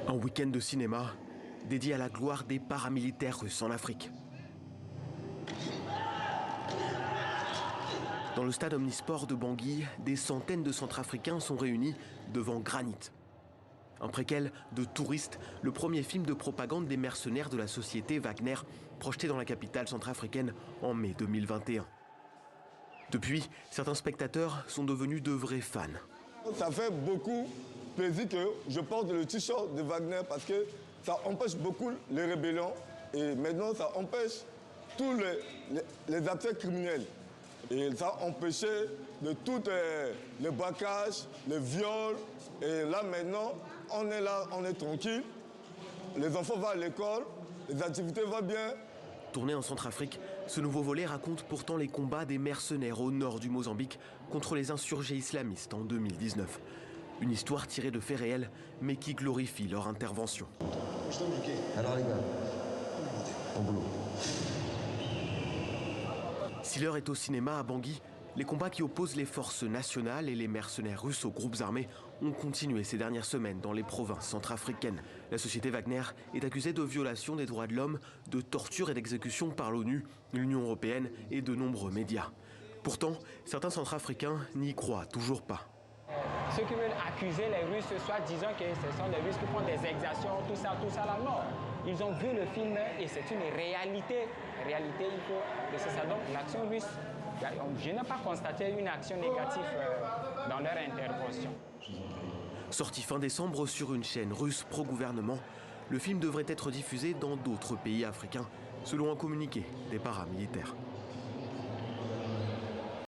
Un week-end de cinéma dédié à la gloire des paramilitaires russes en Afrique. Dans le stade omnisport de Bangui, des centaines de Centrafricains sont réunis devant Granit. Un préquel de Touristes, le premier film de propagande des mercenaires de la société Wagner, projeté dans la capitale centrafricaine en mai 2021. Depuis, certains spectateurs sont devenus de vrais fans. Ça fait beaucoup plaisir que je porte le t-shirt de Wagner parce que ça empêche beaucoup les rébellions et maintenant ça empêche tous les actes criminels. Et ça a empêché de tous les braquages, les viols. Et là maintenant, on est là, on est tranquille. Les enfants vont à l'école, les activités vont bien. Tourné en Centrafrique, ce nouveau volet raconte pourtant les combats des mercenaires au nord du Mozambique contre les insurgés islamistes en 2019. Une histoire tirée de faits réels, mais qui glorifie leur intervention. Alors les gars, au boulot. Si l'heure est au cinéma à Bangui, les combats qui opposent les forces nationales et les mercenaires russes aux groupes armés ont continué ces dernières semaines dans les provinces centrafricaines. La société Wagner est accusée de violation des droits de l'homme, de torture et d'exécution par l'ONU, l'Union européenne et de nombreux médias. Pourtant, certains Centrafricains n'y croient toujours pas. Ceux qui veulent accuser les Russes ce soir, disant que ce sont les Russes qui font des exactions, tout ça, la mort. Ils ont vu le film et c'est une réalité. Réalité, il faut laisser ça. Donc, l'action russe, je n'ai pas constaté une action négative dans leur intervention. Sorti fin décembre sur une chaîne russe pro-gouvernement, le film devrait être diffusé dans d'autres pays africains, selon un communiqué des paramilitaires.